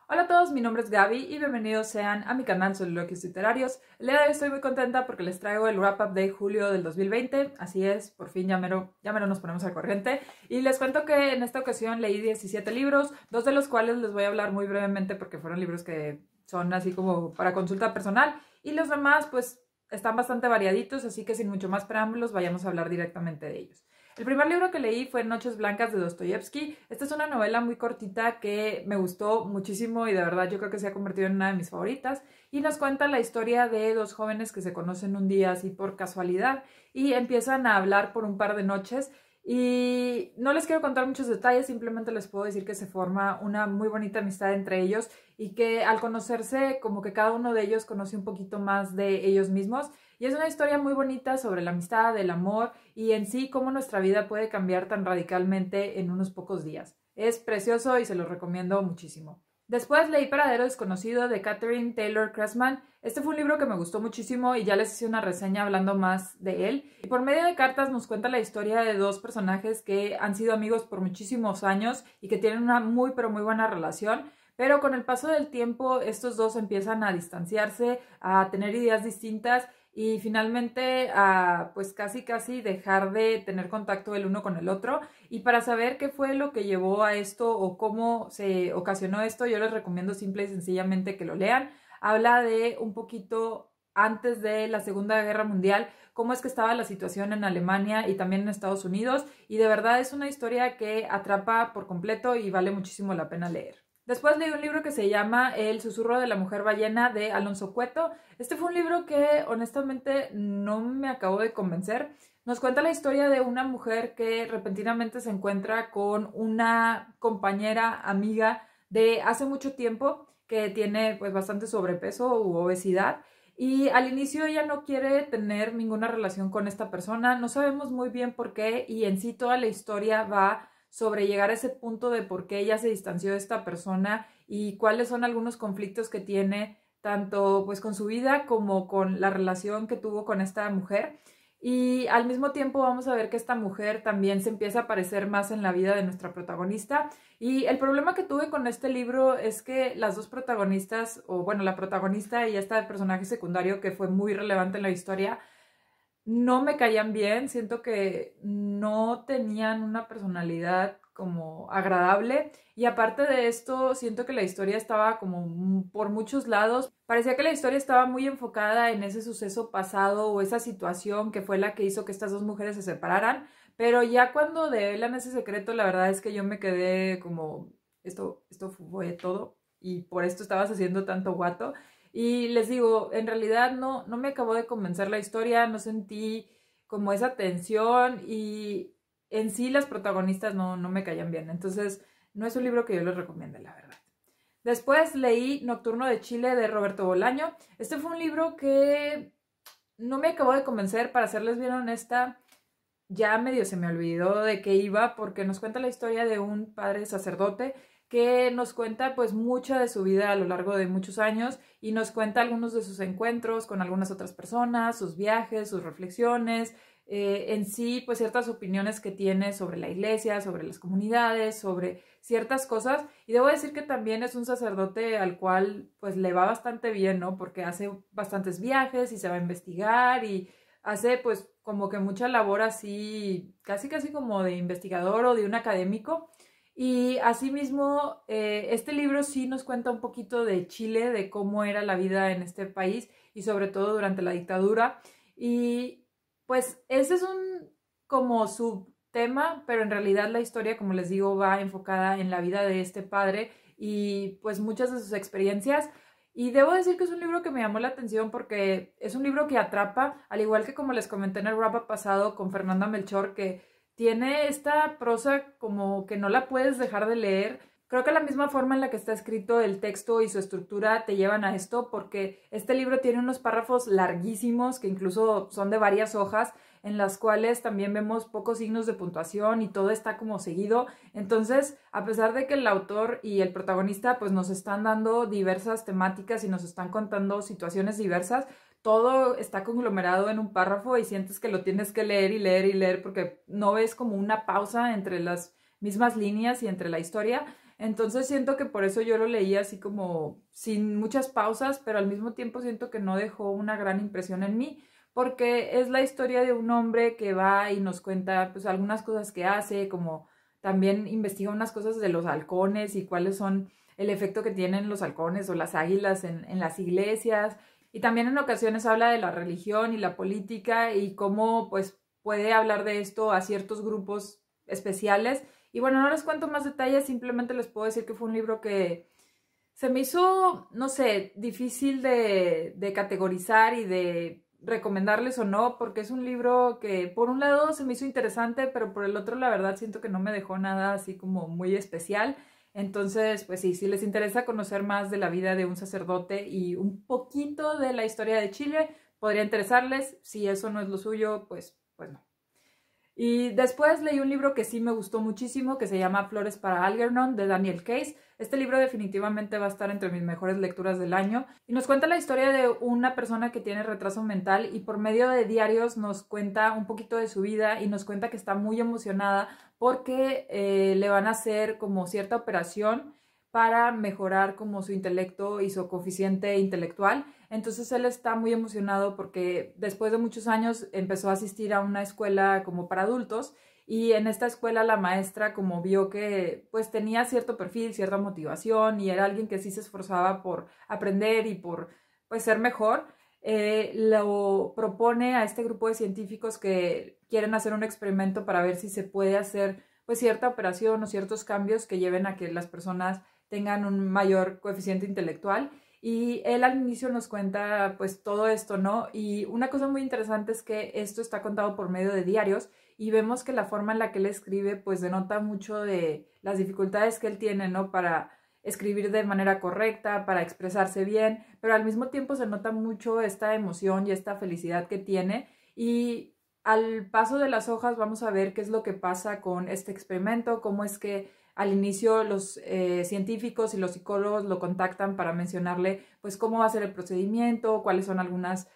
Hola a todos, mi nombre es Gaby y bienvenidos sean a mi canal Soliloquios Literarios. El día de hoy estoy muy contenta porque les traigo el wrap-up de julio del 2020. Así es, por fin ya mero nos ponemos al corriente. Y les cuento que en esta ocasión leí 17 libros, dos de los cuales les voy a hablar muy brevemente porque fueron libros que son así como para consulta personal. Y los demás pues están bastante variaditos, así que sin mucho más preámbulos vayamos a hablar directamente de ellos. El primer libro que leí fue Noches Blancas de Dostoyevsky. Esta es una novela muy cortita que me gustó muchísimo y de verdad yo creo que se ha convertido en una de mis favoritas. Y nos cuenta la historia de dos jóvenes que se conocen un día así por casualidad y empiezan a hablar por un par de noches. Y no les quiero contar muchos detalles, simplemente les puedo decir que se forma una muy bonita amistad entre ellos y que al conocerse como que cada uno de ellos conoce un poquito más de ellos mismos. Y es una historia muy bonita sobre la amistad, el amor y en sí cómo nuestra vida puede cambiar tan radicalmente en unos pocos días. Es precioso y se lo recomiendo muchísimo. Después leí Paradero Desconocido de Catherine Taylor Cressman. Este fue un libro que me gustó muchísimo y ya les hice una reseña hablando más de él. Y por medio de cartas nos cuenta la historia de dos personajes que han sido amigos por muchísimos años y que tienen una muy pero muy buena relación. Pero con el paso del tiempo estos dos empiezan a distanciarse, a tener ideas distintas y finalmente a pues casi dejar de tener contacto el uno con el otro. Y para saber qué fue lo que llevó a esto o cómo se ocasionó esto, yo les recomiendo simple y sencillamente que lo lean. Habla de un poquito antes de la Segunda Guerra Mundial, cómo es que estaba la situación en Alemania y también en Estados Unidos, y de verdad es una historia que atrapa por completo y vale muchísimo la pena leer. Después leí un libro que se llama El susurro de la mujer ballena de Alonso Cueto. Este fue un libro que honestamente no me acabó de convencer. Nos cuenta la historia de una mujer que repentinamente se encuentra con una compañera amiga de hace mucho tiempo que tiene pues bastante sobrepeso u obesidad. Y al inicio ella no quiere tener ninguna relación con esta persona, no sabemos muy bien por qué y en sí toda la historia va sobre llegar a ese punto de por qué ella se distanció de esta persona y cuáles son algunos conflictos que tiene tanto pues con su vida como con la relación que tuvo con esta mujer. Y al mismo tiempo vamos a ver que esta mujer también se empieza a aparecer más en la vida de nuestra protagonista. Y el problema que tuve con este libro es que las dos protagonistas, o bueno, la protagonista y este personaje secundario que fue muy relevante en la historia, no me caían bien, siento que no tenían una personalidad como agradable y aparte de esto siento que la historia estaba como por muchos lados, parecía que la historia estaba muy enfocada en ese suceso pasado o esa situación que fue la que hizo que estas dos mujeres se separaran, pero ya cuando develan ese secreto la verdad es que yo me quedé como esto fue todo y por esto estabas haciendo tanto guato. Y les digo, en realidad no me acabó de convencer la historia, no sentí como esa tensión y en sí las protagonistas no me caían bien. Entonces, no es un libro que yo les recomiende, la verdad. Después leí Nocturno de Chile de Roberto Bolaño. Este fue un libro que no me acabó de convencer, para serles bien honesta. Ya medio se me olvidó de qué iba porque nos cuenta la historia de un padre sacerdote que nos cuenta pues mucha de su vida a lo largo de muchos años y nos cuenta algunos de sus encuentros con algunas otras personas, sus viajes, sus reflexiones, en sí pues ciertas opiniones que tiene sobre la iglesia, sobre las comunidades, sobre ciertas cosas. Y debo decir que también es un sacerdote al cual pues le va bastante bien, ¿no? Porque hace bastantes viajes y se va a investigar y hace pues como que mucha labor así, casi como de investigador o de un académico. Y asimismo, este libro sí nos cuenta un poquito de Chile, de cómo era la vida en este país y sobre todo durante la dictadura. Y pues ese es un como subtema, pero en realidad la historia, como les digo, va enfocada en la vida de este padre y pues muchas de sus experiencias. Y debo decir que es un libro que me llamó la atención porque es un libro que atrapa, al igual que como les comenté en el wrap-up pasado con Fernanda Melchor, que tiene esta prosa como que no la puedes dejar de leer. Creo que la misma forma en la que está escrito el texto y su estructura te llevan a esto, porque este libro tiene unos párrafos larguísimos que incluso son de varias hojas, en las cuales también vemos pocos signos de puntuación y todo está como seguido. Entonces, a pesar de que el autor y el protagonista pues nos están dando diversas temáticas y nos están contando situaciones diversas, todo está conglomerado en un párrafo y sientes que lo tienes que leer y leer y leer porque no ves como una pausa entre las mismas líneas y entre la historia. Entonces siento que por eso yo lo leí así como sin muchas pausas, pero al mismo tiempo siento que no dejó una gran impresión en mí, porque es la historia de un hombre que va y nos cuenta pues algunas cosas que hace, como también investiga unas cosas de los halcones y cuáles son el efecto que tienen los halcones o las águilas en las iglesias. Y también en ocasiones habla de la religión y la política y cómo pues puede hablar de esto a ciertos grupos especiales. Y bueno, no les cuento más detalles, simplemente les puedo decir que fue un libro que se me hizo, no sé, difícil de categorizar y de recomendarles o no, porque es un libro que por un lado se me hizo interesante, pero por el otro la verdad siento que no me dejó nada así como muy especial. Entonces, pues sí, si les interesa conocer más de la vida de un sacerdote y un poquito de la historia de Chile, podría interesarles. Si eso no es lo suyo, pues no. Y después leí un libro que sí me gustó muchísimo, que se llama Flores para Algernon, de Daniel Case. Este libro definitivamente va a estar entre mis mejores lecturas del año. Y nos cuenta la historia de una persona que tiene retraso mental y por medio de diarios nos cuenta un poquito de su vida y nos cuenta que está muy emocionada porque le van a hacer como cierta operación para mejorar como su intelecto y su coeficiente intelectual. Entonces él está muy emocionado porque después de muchos años empezó a asistir a una escuela como para adultos y en esta escuela la maestra como vio que pues tenía cierto perfil, cierta motivación y era alguien que sí se esforzaba por aprender y por pues ser mejor, lo propone a este grupo de científicos que quieren hacer un experimento para ver si se puede hacer pues cierta operación o ciertos cambios que lleven a que las personas tengan un mayor coeficiente intelectual. Y él al inicio nos cuenta pues todo esto, ¿no? Y una cosa muy interesante es que esto está contado por medio de diarios y vemos que la forma en la que él escribe pues denota mucho de las dificultades que él tiene, ¿no? Para escribir de manera correcta, para expresarse bien, pero al mismo tiempo se nota mucho esta emoción y esta felicidad que tiene y al paso de las hojas vamos a ver qué es lo que pasa con este experimento, cómo es que al inicio los científicos y los psicólogos lo contactan para mencionarle pues cómo va a ser el procedimiento, cuáles son algunas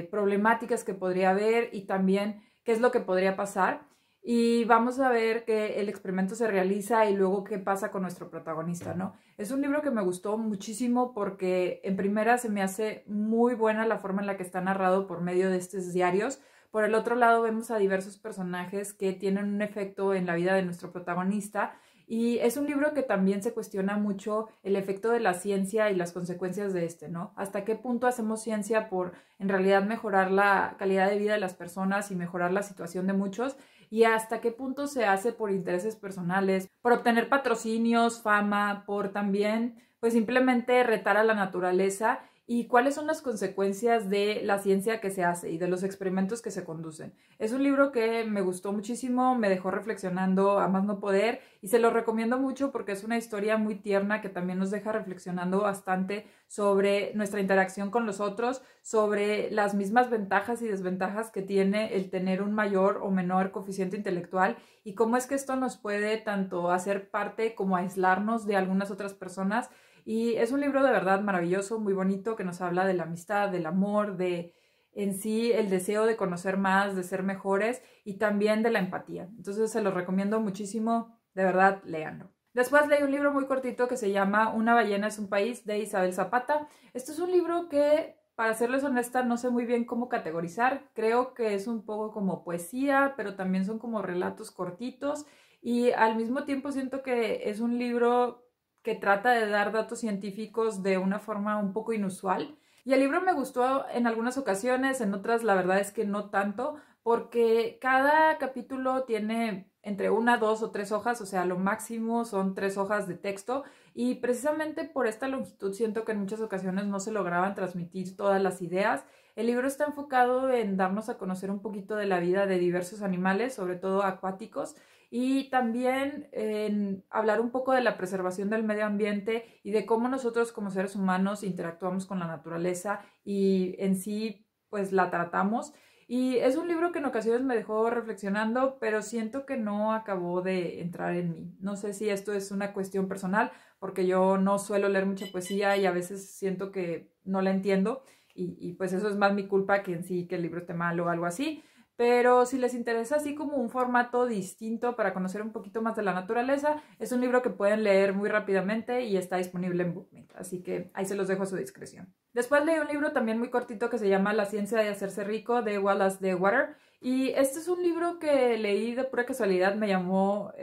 problemáticas que podría haber y también qué es lo que podría pasar. Y vamos a ver que el experimento se realiza y luego qué pasa con nuestro protagonista, ¿no? Es un libro que me gustó muchísimo porque en primera se me hace muy buena la forma en la que está narrado por medio de estos diarios. Por el otro lado vemos a diversos personajes que tienen un efecto en la vida de nuestro protagonista y es un libro que también se cuestiona mucho el efecto de la ciencia y las consecuencias de este, ¿no? Hasta qué punto hacemos ciencia por en realidad mejorar la calidad de vida de las personas y mejorar la situación de muchos y hasta qué punto se hace por intereses personales, por obtener patrocinios, fama, por también pues simplemente retar a la naturaleza y cuáles son las consecuencias de la ciencia que se hace y de los experimentos que se conducen. Es un libro que me gustó muchísimo, me dejó reflexionando a más no poder y se lo recomiendo mucho porque es una historia muy tierna que también nos deja reflexionando bastante sobre nuestra interacción con los otros, sobre las mismas ventajas y desventajas que tiene el tener un mayor o menor coeficiente intelectual y cómo es que esto nos puede tanto hacer parte como aislarnos de algunas otras personas. Y es un libro de verdad maravilloso, muy bonito, que nos habla de la amistad, del amor, de en sí el deseo de conocer más, de ser mejores y también de la empatía. Entonces se los recomiendo muchísimo, de verdad, léanlo. Después leí un libro muy cortito que se llama Una ballena es un país, de Isabel Zapata. Este es un libro que, para serles honesta, no sé muy bien cómo categorizar. Creo que es un poco como poesía, pero también son como relatos cortitos y al mismo tiempo siento que es un libro que trata de dar datos científicos de una forma un poco inusual. Y el libro me gustó en algunas ocasiones, en otras la verdad es que no tanto, porque cada capítulo tiene entre una, dos o tres hojas, o sea, lo máximo son 3 hojas de texto y precisamente por esta longitud siento que en muchas ocasiones no se lograban transmitir todas las ideas. El libro está enfocado en darnos a conocer un poquito de la vida de diversos animales, sobre todo acuáticos, y también en hablar un poco de la preservación del medio ambiente y de cómo nosotros como seres humanos interactuamos con la naturaleza y en sí pues la tratamos. Y es un libro que en ocasiones me dejó reflexionando, pero siento que no acabó de entrar en mí. No sé si esto es una cuestión personal, porque yo no suelo leer mucha poesía y a veces siento que no la entiendo y pues eso es más mi culpa que en sí que el libro esté mal o algo así. pero si les interesa así como un formato distinto para conocer un poquito más de la naturaleza, es un libro que pueden leer muy rápidamente y está disponible en BookMate, así que ahí se los dejo a su discreción. Después leí un libro también muy cortito que se llama La ciencia de hacerse rico, de Wallace D. Water, y este es un libro que leí de pura casualidad, me llamó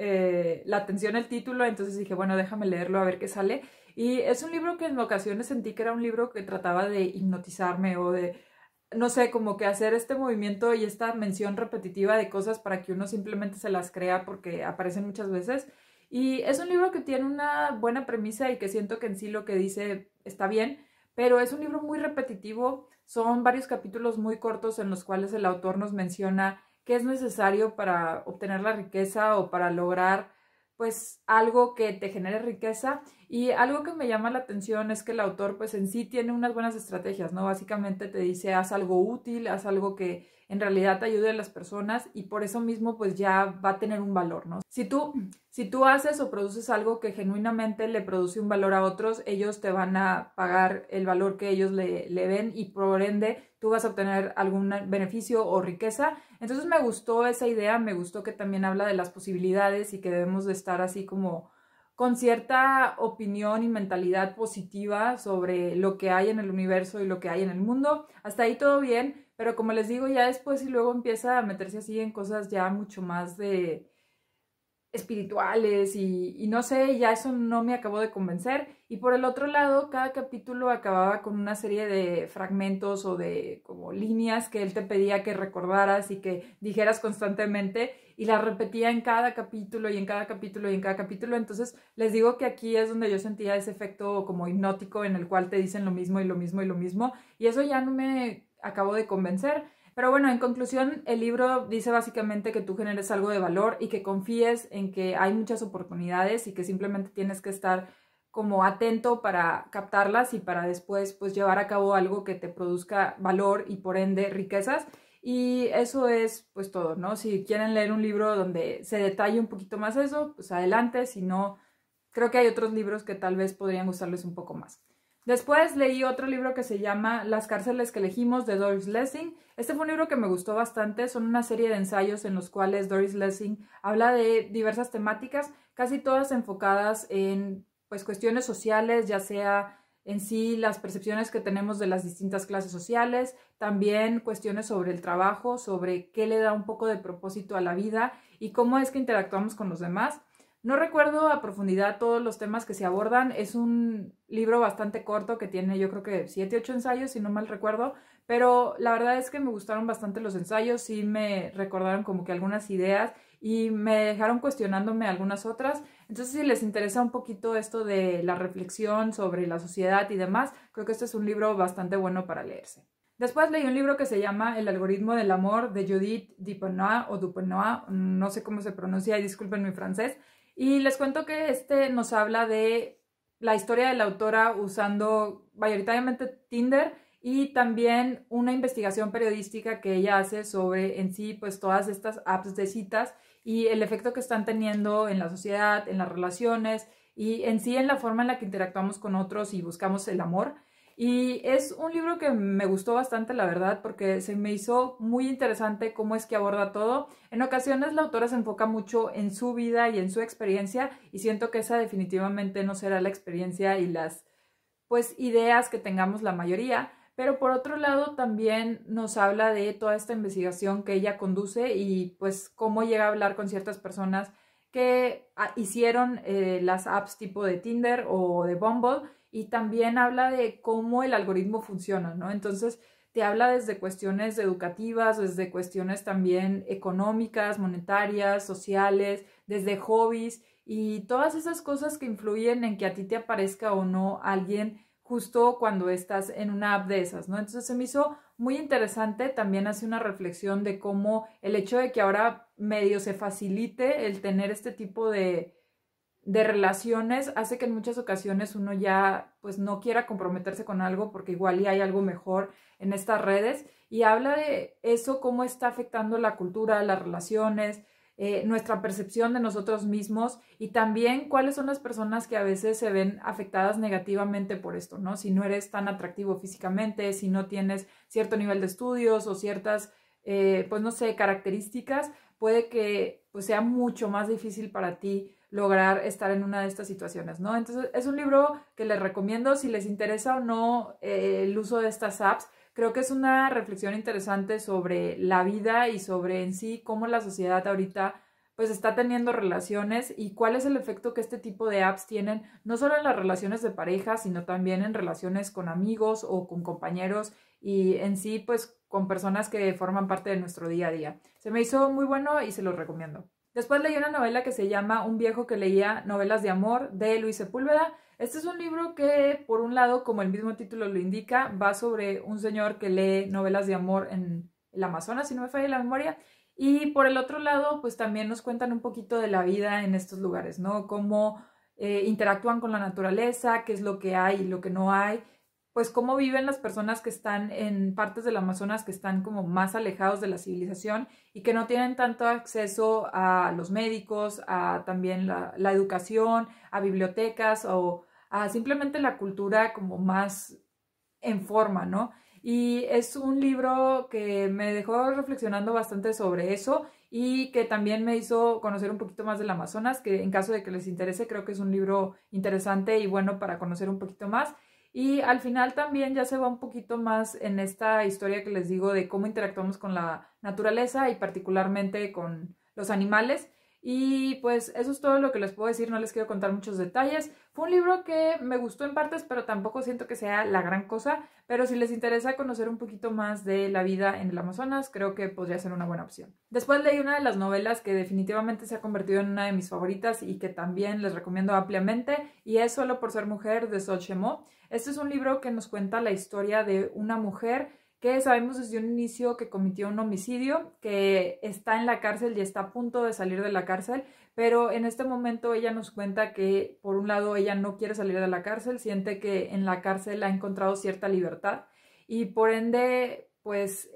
la atención el título, entonces dije, bueno, déjame leerlo a ver qué sale. Y es un libro que en ocasiones sentí que era un libro que trataba de hipnotizarme o de, no sé, como que hacer este movimiento y esta mención repetitiva de cosas para que uno simplemente se las crea porque aparecen muchas veces. Y es un libro que tiene una buena premisa y que siento que en sí lo que dice está bien, pero es un libro muy repetitivo. Son varios capítulos muy cortos en los cuales el autor nos menciona qué es necesario para obtener la riqueza o para lograr pues algo que te genere riqueza. Y algo que me llama la atención es que el autor pues en sí tiene unas buenas estrategias, ¿no? Básicamente te dice haz algo útil, haz algo que en realidad te ayude a las personas y por eso mismo pues ya va a tener un valor, ¿no? Si tú haces o produces algo que genuinamente le produce un valor a otros, ellos te van a pagar el valor que ellos le ven y por ende tú vas a obtener algún beneficio o riqueza. Entonces me gustó esa idea, me gustó que también habla de las posibilidades y que debemos de estar así como con cierta opinión y mentalidad positiva sobre lo que hay en el universo y lo que hay en el mundo. Hasta ahí todo bien, pero como les digo, ya después y luego empieza a meterse así en cosas ya mucho más de espirituales y no sé, ya eso no me acabó de convencer. Y por el otro lado, cada capítulo acababa con una serie de fragmentos o de como líneas que él te pedía que recordaras y que dijeras constantemente y las repetía en cada capítulo y en cada capítulo y en cada capítulo. Entonces les digo que aquí es donde yo sentía ese efecto como hipnótico en el cual te dicen lo mismo y lo mismo y lo mismo y eso ya no me acabó de convencer. Pero bueno, en conclusión, el libro dice básicamente que tú generes algo de valor y que confíes en que hay muchas oportunidades y que simplemente tienes que estar como atento para captarlas y para después pues llevar a cabo algo que te produzca valor y por ende riquezas. Y eso es pues todo, ¿no? Si quieren leer un libro donde se detalle un poquito más eso, pues adelante, si no, creo que hay otros libros que tal vez podrían gustarles un poco más. Después leí otro libro que se llama Las cárceles que elegimos de Doris Lessing. Este fue un libro que me gustó bastante. Son una serie de ensayos en los cuales Doris Lessing habla de diversas temáticas, casi todas enfocadas en pues, cuestiones sociales, ya sea en sí las percepciones que tenemos de las distintas clases sociales, también cuestiones sobre el trabajo, sobre qué le da un poco de propósito a la vida y cómo es que interactuamos con los demás. No recuerdo a profundidad todos los temas que se abordan. Es un libro bastante corto que tiene yo creo que 7, 8 ensayos, si no mal recuerdo, pero la verdad es que me gustaron bastante los ensayos, sí me recordaron como que algunas ideas y me dejaron cuestionándome algunas otras. Entonces, si les interesa un poquito esto de la reflexión sobre la sociedad y demás, creo que este es un libro bastante bueno para leerse. Después leí un libro que se llama El algoritmo del amor de Judith Dupenois o Dupenois, no sé cómo se pronuncia, disculpen mi francés. Y les cuento que este nos habla de la historia de la autora usando mayoritariamente Tinder y también una investigación periodística que ella hace sobre en sí pues todas estas apps de citas y el efecto que están teniendo en la sociedad, en las relaciones y en sí en la forma en la que interactuamos con otros y buscamos el amor. Y es un libro que me gustó bastante, la verdad, porque se me hizo muy interesante cómo es que aborda todo. En ocasiones la autora se enfoca mucho en su vida y en su experiencia y siento que esa definitivamente no será la experiencia y las pues ideas que tengamos la mayoría. Pero por otro lado también nos habla de toda esta investigación que ella conduce y pues cómo llega a hablar con ciertas personas que hicieron las apps tipo de Tinder o de Bumble y también habla de cómo el algoritmo funciona, ¿no? Entonces te habla desde cuestiones educativas, desde cuestiones también económicas, monetarias, sociales, desde hobbies y todas esas cosas que influyen en que a ti te aparezca o no alguien justo cuando estás en una app de esas, ¿no? Entonces se me hizo muy interesante, también hace una reflexión de cómo el hecho de que ahora medio se facilite el tener este tipo de relaciones hace que en muchas ocasiones uno ya pues no quiera comprometerse con algo porque igual y hay algo mejor en estas redes y habla de eso, cómo está afectando la cultura, las relaciones, nuestra percepción de nosotros mismos y también cuáles son las personas que a veces se ven afectadas negativamente por esto, ¿no? Si no eres tan atractivo físicamente, si no tienes cierto nivel de estudios o ciertas pues no sé, características, puede que pues sea mucho más difícil para ti lograr estar en una de estas situaciones, ¿no? Entonces es un libro que les recomiendo si les interesa o no el uso de estas apps. Creo que es una reflexión interesante sobre la vida y sobre en sí cómo la sociedad ahorita pues está teniendo relaciones y cuál es el efecto que este tipo de apps tienen, no solo en las relaciones de pareja, sino también en relaciones con amigos o con compañeros y en sí pues con personas que forman parte de nuestro día a día. Se me hizo muy bueno y se los recomiendo. Después leí una novela que se llama Un viejo que leía novelas de amor de Luis Sepúlveda. Este es un libro que, por un lado, como el mismo título lo indica, va sobre un señor que lee novelas de amor en el Amazonas, si no me falla la memoria, y por el otro lado, pues también nos cuentan un poquito de la vida en estos lugares, ¿no? Cómo interactúan con la naturaleza, qué es lo que hay y lo que no hay, pues cómo viven las personas que están en partes del Amazonas que están como más alejados de la civilización y que no tienen tanto acceso a los médicos, a también la educación, a bibliotecas o a simplemente la cultura como más en forma, ¿no? Y es un libro que me dejó reflexionando bastante sobre eso y que también me hizo conocer un poquito más del Amazonas, que en caso de que les interese, creo que es un libro interesante y bueno para conocer un poquito más. Y al final también ya se va un poquito más en esta historia que les digo de cómo interactuamos con la naturaleza y particularmente con los animales. Y pues eso es todo lo que les puedo decir, no les quiero contar muchos detalles. Fue un libro que me gustó en partes, pero tampoco siento que sea la gran cosa. Pero si les interesa conocer un poquito más de la vida en el Amazonas, creo que podría ser una buena opción. Después leí una de las novelas que definitivamente se ha convertido en una de mis favoritas y que también les recomiendo ampliamente, y es Solo por ser mujer, de Sol Chemo. Este es un libro que nos cuenta la historia de una mujer que sabemos desde un inicio que cometió un homicidio, que está en la cárcel y está a punto de salir de la cárcel, pero en este momento ella nos cuenta que por un lado ella no quiere salir de la cárcel, siente que en la cárcel ha encontrado cierta libertad y por ende pues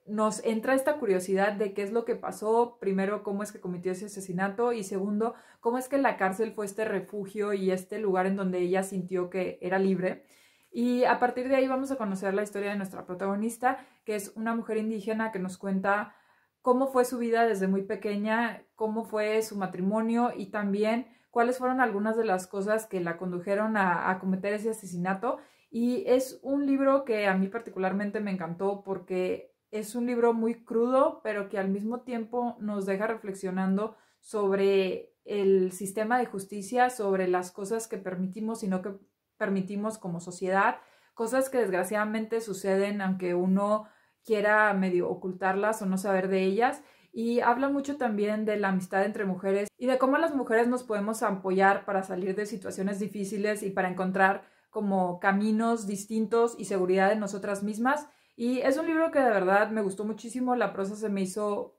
nos entra esta curiosidad de qué es lo que pasó, primero cómo es que cometió ese asesinato y segundo cómo es que la cárcel fue este refugio y este lugar en donde ella sintió que era libre. Y a partir de ahí vamos a conocer la historia de nuestra protagonista, que es una mujer indígena que nos cuenta cómo fue su vida desde muy pequeña, cómo fue su matrimonio y también cuáles fueron algunas de las cosas que la condujeron a cometer ese asesinato. Y es un libro que a mí particularmente me encantó porque es un libro muy crudo, pero que al mismo tiempo nos deja reflexionando sobre el sistema de justicia, sobre las cosas que permitimos y no que permitimos como sociedad, cosas que desgraciadamente suceden aunque uno quiera medio ocultarlas o no saber de ellas. Y habla mucho también de la amistad entre mujeres y de cómo las mujeres nos podemos apoyar para salir de situaciones difíciles y para encontrar como caminos distintos y seguridad en nosotras mismas. Y es un libro que de verdad me gustó muchísimo, la prosa se me hizo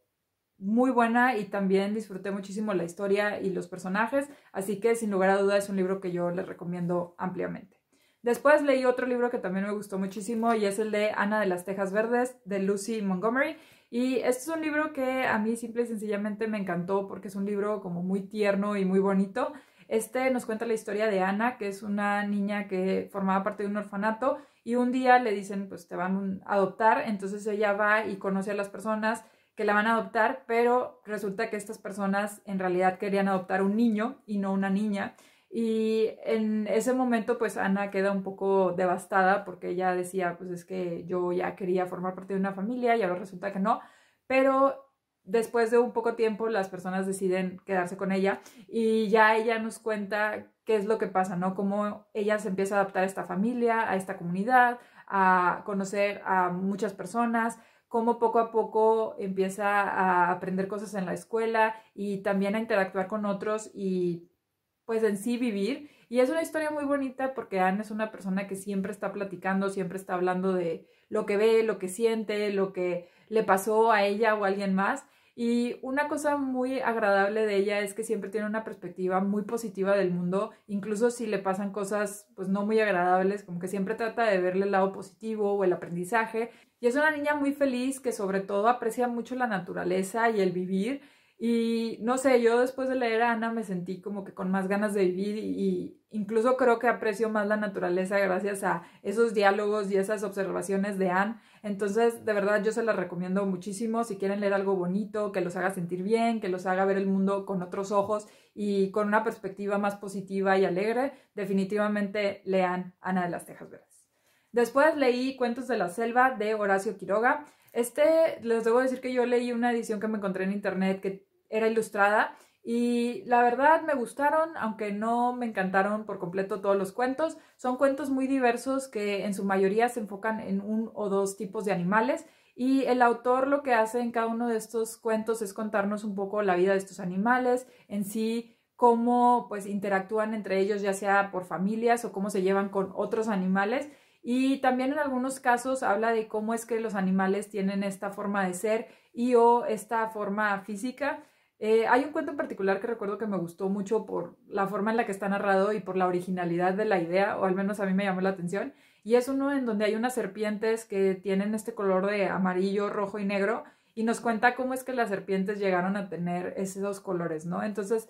muy buena y también disfruté muchísimo la historia y los personajes, así que sin lugar a duda es un libro que yo les recomiendo ampliamente. Después leí otro libro que también me gustó muchísimo y es el de Ana de las Tejas Verdes, de Lucy Montgomery. Y este es un libro que a mí simple y sencillamente me encantó porque es un libro como muy tierno y muy bonito. Este nos cuenta la historia de Ana, que es una niña que formaba parte de un orfanato y un día le dicen pues te van a adoptar, entonces ella va y conoce a las personas que la van a adoptar, pero resulta que estas personas en realidad querían adoptar un niño y no una niña. Y en ese momento pues Ana queda un poco devastada porque ella decía pues es que yo ya quería formar parte de una familia y ahora resulta que no, pero después de un poco tiempo las personas deciden quedarse con ella y ya ella nos cuenta qué es lo que pasa, ¿no? Cómo ella se empieza a adaptar a esta familia, a esta comunidad, a conocer a muchas personas, cómo poco a poco empieza a aprender cosas en la escuela y también a interactuar con otros y pues en sí vivir. Y es una historia muy bonita porque Anne es una persona que siempre está platicando, siempre está hablando de lo que ve, lo que siente, lo que le pasó a ella o a alguien más. Y una cosa muy agradable de ella es que siempre tiene una perspectiva muy positiva del mundo, incluso si le pasan cosas pues no muy agradables, como que siempre trata de verle el lado positivo o el aprendizaje. Y es una niña muy feliz que sobre todo aprecia mucho la naturaleza y el vivir Y no sé, yo después de leer a Ana me sentí como que con más ganas de vivir y incluso creo que aprecio más la naturaleza gracias a esos diálogos y esas observaciones de Anne. Entonces, de verdad, yo se las recomiendo muchísimo si quieren leer algo bonito, que los haga sentir bien, que los haga ver el mundo con otros ojos y con una perspectiva más positiva y alegre. Definitivamente lean Ana de las Tejas Verdes. Después leí Cuentos de la Selva de Horacio Quiroga. Les debo decir que yo leí una edición que me encontré en internet que era ilustrada y la verdad me gustaron, aunque no me encantaron por completo todos los cuentos. Son cuentos muy diversos que en su mayoría se enfocan en un o dos tipos de animales y el autor lo que hace en cada uno de estos cuentos es contarnos un poco la vida de estos animales, en sí cómo pues interactúan entre ellos, ya sea por familias o cómo se llevan con otros animales. Y también en algunos casos habla de cómo es que los animales tienen esta forma de ser y o esta forma física. Hay un cuento en particular que recuerdo que me gustó mucho por la forma en la que está narrado y por la originalidad de la idea, o al menos a mí me llamó la atención, y es uno en donde hay unas serpientes que tienen este color de amarillo, rojo y negro, y nos cuenta cómo es que las serpientes llegaron a tener esos colores, ¿no? Entonces,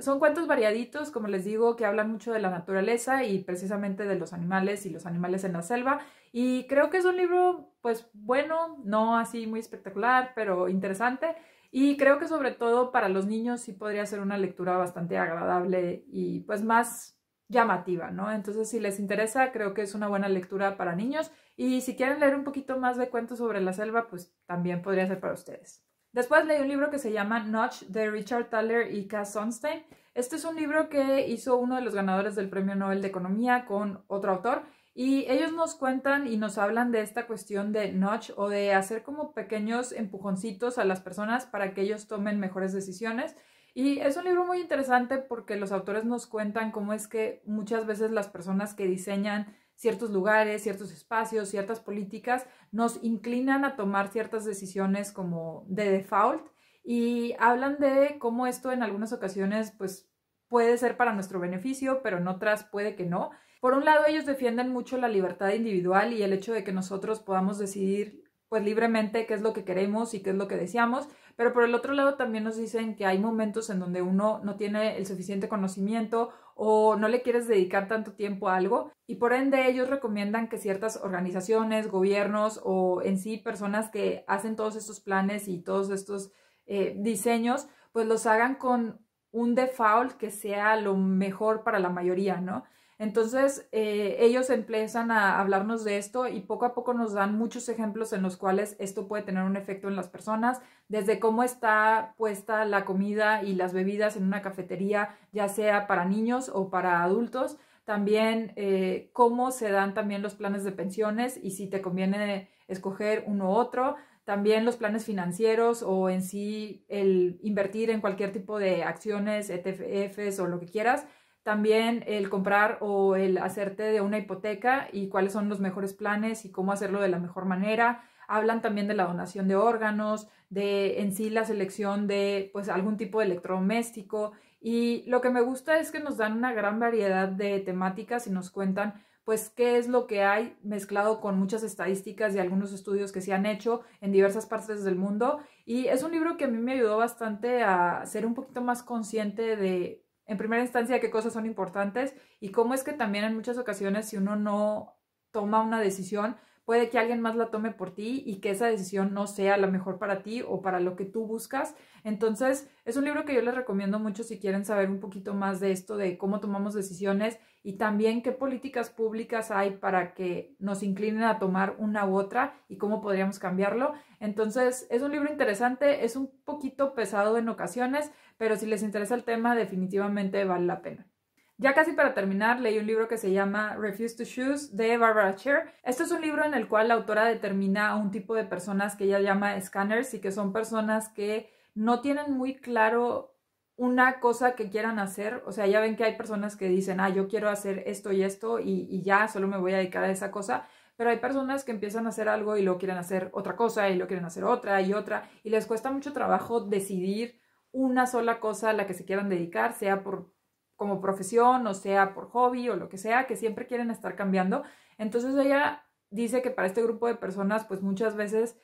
son cuentos variaditos, como les digo, que hablan mucho de la naturaleza y precisamente de los animales y los animales en la selva. Y creo que es un libro, pues bueno, no así muy espectacular, pero interesante. Y creo que sobre todo para los niños sí podría ser una lectura bastante agradable y pues más llamativa, ¿no? Entonces, si les interesa, creo que es una buena lectura para niños. Y si quieren leer un poquito más de cuentos sobre la selva, pues también podría ser para ustedes. Después leí un libro que se llama Notch de Richard Thaler y Cass Sunstein. Este es un libro que hizo uno de los ganadores del Premio Nobel de Economía con otro autor y ellos nos cuentan y nos hablan de esta cuestión de nudge o de hacer como pequeños empujoncitos a las personas para que ellos tomen mejores decisiones. Y es un libro muy interesante porque los autores nos cuentan cómo es que muchas veces las personas que diseñan ciertos lugares, ciertos espacios, ciertas políticas, nos inclinan a tomar ciertas decisiones como de default y hablan de cómo esto en algunas ocasiones pues puede ser para nuestro beneficio, pero en otras puede que no. Por un lado, ellos defienden mucho la libertad individual y el hecho de que nosotros podamos decidir pues libremente qué es lo que queremos y qué es lo que deseamos, pero por el otro lado también nos dicen que hay momentos en donde uno no tiene el suficiente conocimiento o no le quieres dedicar tanto tiempo a algo y por ende ellos recomiendan que ciertas organizaciones, gobiernos o en sí personas que hacen todos estos planes y todos estos diseños pues los hagan con un default que sea lo mejor para la mayoría, ¿no? Entonces ellos empiezan a hablarnos de esto y poco a poco nos dan muchos ejemplos en los cuales esto puede tener un efecto en las personas, desde cómo está puesta la comida y las bebidas en una cafetería, ya sea para niños o para adultos, también cómo se dan también los planes de pensiones y si te conviene escoger uno u otro, también los planes financieros o en sí el invertir en cualquier tipo de acciones, ETFs o lo que quieras. También el comprar o el hacerte de una hipoteca y cuáles son los mejores planes y cómo hacerlo de la mejor manera. Hablan también de la donación de órganos, de en sí la selección de pues algún tipo de electrodoméstico. Y lo que me gusta es que nos dan una gran variedad de temáticas y nos cuentan pues qué es lo que hay mezclado con muchas estadísticas y algunos estudios que se han hecho en diversas partes del mundo. Y es un libro que a mí me ayudó bastante a ser un poquito más consciente de en primera instancia qué cosas son importantes y cómo es que también en muchas ocasiones si uno no toma una decisión, puede que alguien más la tome por ti y que esa decisión no sea la mejor para ti o para lo que tú buscas. Entonces, es un libro que yo les recomiendo mucho si quieren saber un poquito más de esto, de cómo tomamos decisiones y también qué políticas públicas hay para que nos inclinen a tomar una u otra y cómo podríamos cambiarlo. Entonces, es un libro interesante, es un poquito pesado en ocasiones, pero si les interesa el tema, definitivamente vale la pena. Ya casi para terminar, leí un libro que se llama Refuse to Choose de Barbara Sher. Este es un libro en el cual la autora determina a un tipo de personas que ella llama scanners y que son personas que no tienen muy claro una cosa que quieran hacer. O sea, ya ven que hay personas que dicen, yo quiero hacer esto y ya solo me voy a dedicar a esa cosa. Pero hay personas que empiezan a hacer algo y luego quieren hacer otra cosa y luego quieren hacer otra y les cuesta mucho trabajo decidir una sola cosa a la que se quieran dedicar, sea como profesión o sea por hobby o lo que sea, que siempre quieren estar cambiando. Entonces ella dice que para este grupo de personas pues muchas veces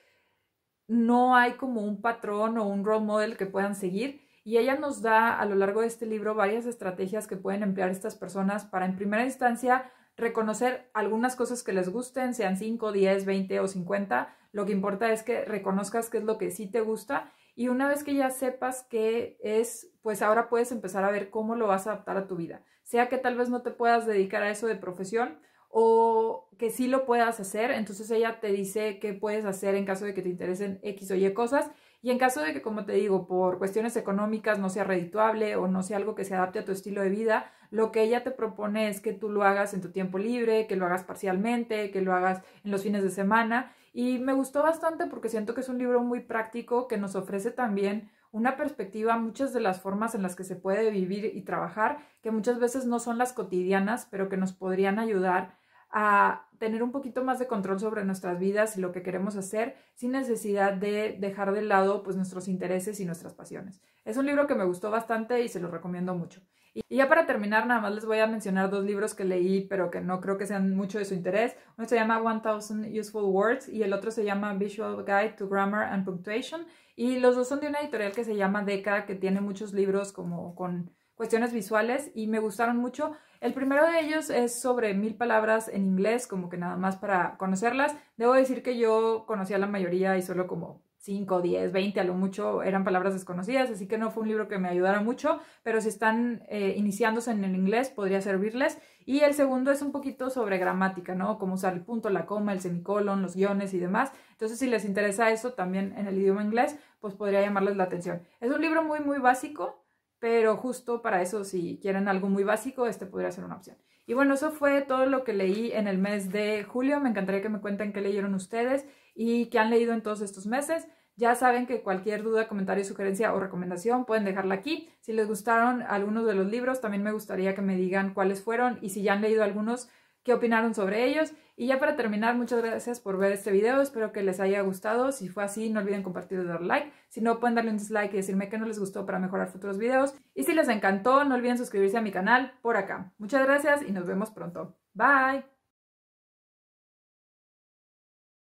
no hay como un patrón o un role model que puedan seguir. Y ella nos da a lo largo de este libro varias estrategias que pueden emplear estas personas para en primera instancia reconocer algunas cosas que les gusten, sean 5, 10, 20 o 50. Lo que importa es que reconozcas qué es lo que sí te gusta y una vez que ya sepas qué es, pues ahora puedes empezar a ver cómo lo vas a adaptar a tu vida. Sea que tal vez no te puedas dedicar a eso de profesión o que sí lo puedas hacer, entonces ella te dice qué puedes hacer en caso de que te interesen X o Y cosas. Y en caso de que, como te digo, por cuestiones económicas no sea redituable o no sea algo que se adapte a tu estilo de vida, lo que ella te propone es que tú lo hagas en tu tiempo libre, que lo hagas parcialmente, que lo hagas en los fines de semana. Y me gustó bastante porque siento que es un libro muy práctico que nos ofrece también una perspectiva, muchas de las formas en las que se puede vivir y trabajar, que muchas veces no son las cotidianas, pero que nos podrían ayudar a tener un poquito más de control sobre nuestras vidas y lo que queremos hacer sin necesidad de dejar de lado pues nuestros intereses y nuestras pasiones. Es un libro que me gustó bastante y se lo recomiendo mucho. Y ya para terminar, nada más les voy a mencionar 2 libros que leí, pero que no creo que sean mucho de su interés. Uno se llama 1000 Useful Words y el otro se llama Visual Guide to Grammar and Punctuation. Y los dos son de una editorial que se llama Deca, que tiene muchos libros como con cuestiones visuales y me gustaron mucho. El primero de ellos es sobre 1000 palabras en inglés, como que nada más para conocerlas. Debo decir que yo conocía la mayoría y solo como 5, 10, 20 a lo mucho eran palabras desconocidas, así que no fue un libro que me ayudara mucho, pero si están iniciándose en el inglés podría servirles. Y el segundo es un poquito sobre gramática, ¿no? Cómo usar el punto, la coma, el semicolon, los guiones y demás. Entonces, si les interesa eso también en el idioma inglés, pues podría llamarles la atención. Es un libro muy, muy básico, pero justo para eso, si quieren algo muy básico, este podría ser una opción. Y bueno, eso fue todo lo que leí en el mes de julio. Me encantaría que me cuenten qué leyeron ustedes y qué han leído en todos estos meses. Ya saben que cualquier duda, comentario, sugerencia o recomendación pueden dejarla aquí. Si les gustaron algunos de los libros, también me gustaría que me digan cuáles fueron y si ya han leído algunos, qué opinaron sobre ellos. Y ya para terminar, muchas gracias por ver este video, espero que les haya gustado. Si fue así, no olviden compartir y dar like. Si no, pueden darle un dislike y decirme que no les gustó para mejorar futuros videos. Y si les encantó, no olviden suscribirse a mi canal por acá. Muchas gracias y nos vemos pronto. Bye.